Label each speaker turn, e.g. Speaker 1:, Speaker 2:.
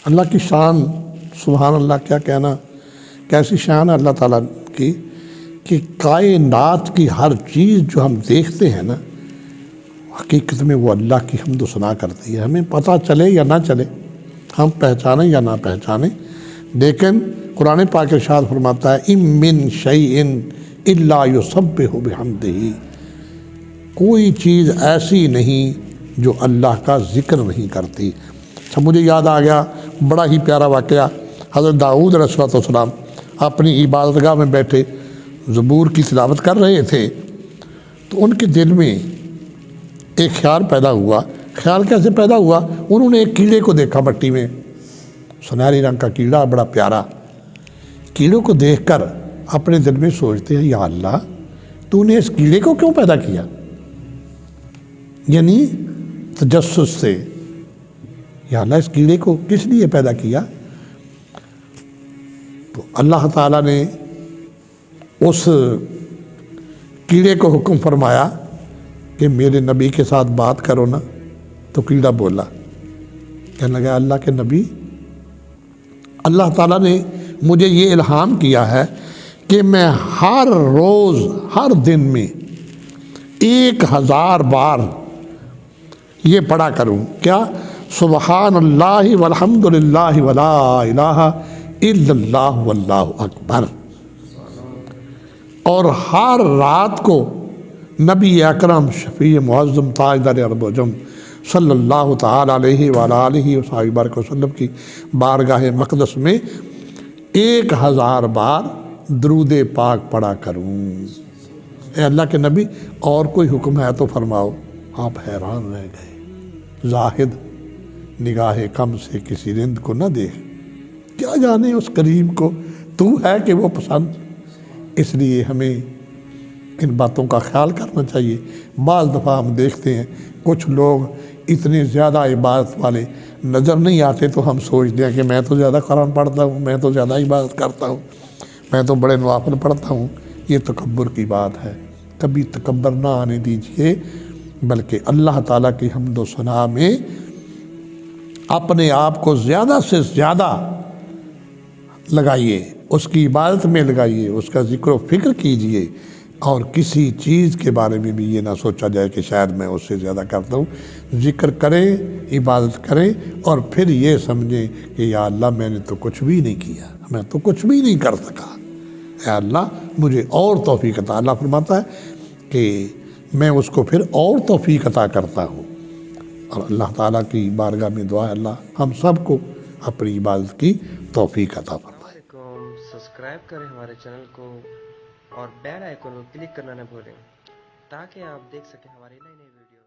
Speaker 1: اللہ کی شان، سبحان اللہ، کیا کہنا، کیسی شان ہے اللہ تعالیٰ کی کہ کائنات کی ہر چیز جو ہم دیکھتے ہیں نا، حقیقت میں وہ اللہ کی حمد و ثنا کرتی ہے، ہمیں پتہ چلے یا نہ چلے، ہم پہچانیں یا نہ پہچانیں، لیکن قرآن پاک ارشاد فرماتا ہے اِن مِّن شَيْءٍ إِلَّا يُسَبِّحُ بِحَمْدِهِ، کوئی چیز ایسی نہیں جو اللہ کا ذکر نہیں کرتی۔ سب مجھے یاد آ گیا بڑا ہی پیارا واقعہ، حضرت داؤد علیہ السلام اپنی عبادت گاہ میں بیٹھے زبور کی تلاوت کر رہے تھے، تو ان کے دل میں ایک خیال پیدا ہوا۔ خیال کیسے پیدا ہوا؟ انہوں نے ایک کیڑے کو دیکھا مٹی میں، سنہری رنگ کا کیڑا، بڑا پیارا۔ کیڑوں کو دیکھ کر اپنے دل میں سوچتے ہیں، یا اللہ تو نے اس کیڑے کو کیوں پیدا کیا؟ یعنی تجسس سے، یا اللہ اس کیڑے کو کس لیے پیدا کیا؟ تو اللہ تعالیٰ نے اس کیڑے کو حکم فرمایا کہ میرے نبی کے ساتھ بات کرو نا۔ تو کیڑا بولا، کہنے لگا اللہ کے نبی، اللہ تعالیٰ نے مجھے یہ الہام کیا ہے کہ میں ہر روز، ہر دن میں 1000 بار یہ پڑھا کروں، کیا؟ سبحان اللہ والحمد للہ ولا الہ الا اللہ واللہ اکبر۔ اور ہر رات کو نبی اکرم شفیع معظم تاجدار عرب و عجم صلی اللہ تعالیٰ علیہ وآلہ وسلم کی بارگاہ مقدس میں 1000 بار درود پاک پڑھا کروں۔ اے اللہ کے نبی، اور کوئی حکم ہے تو فرماؤ۔ آپ حیران رہ گئے۔ زاہد نگاہ کم سے کسی رند کو نہ دیکھ، کیا جانے اس کریم کو تو ہے کہ وہ پسند۔ اس لیے ہمیں ان باتوں کا خیال کرنا چاہیے۔ بعض دفعہ ہم دیکھتے ہیں کچھ لوگ اتنے زیادہ عبادت والے نظر نہیں آتے، تو ہم سوچتے ہیں کہ میں تو زیادہ قرآن پڑھتا ہوں، میں تو زیادہ عبادت کرتا ہوں، میں تو بڑے نوافل پڑھتا ہوں۔ یہ تکبر کی بات ہے، کبھی تکبر نہ آنے دیجئے، بلکہ اللہ تعالیٰ کی حمد و ثنا میں اپنے آپ کو زیادہ سے زیادہ لگائیے، اس کی عبادت میں لگائیے، اس کا ذکر و فکر کیجئے، اور کسی چیز کے بارے میں بھی یہ نہ سوچا جائے کہ شاید میں اس سے زیادہ کرتا ہوں۔ ذکر کریں، عبادت کریں، اور پھر یہ سمجھیں کہ یا اللہ میں نے تو کچھ بھی نہیں کیا، میں تو کچھ بھی نہیں کر سکا، اے اللہ مجھے اور توفیق عطا۔ اللہ فرماتا ہے کہ میں اس کو پھر اور توفیق عطا کرتا ہوں۔ اور اللہ تعالیٰ کی بارگاہ میں دعا ہے اللہ ہم سب کو اپنی عبادت کی توفیق عطا فرمائے۔
Speaker 2: سبسکرائب کریں ہمارے چینل کو اور بیل آئیکن کو کلک کرنا نہ بھولیں، تاکہ آپ دیکھ سکیں ہماری نئی نئی ویڈیو۔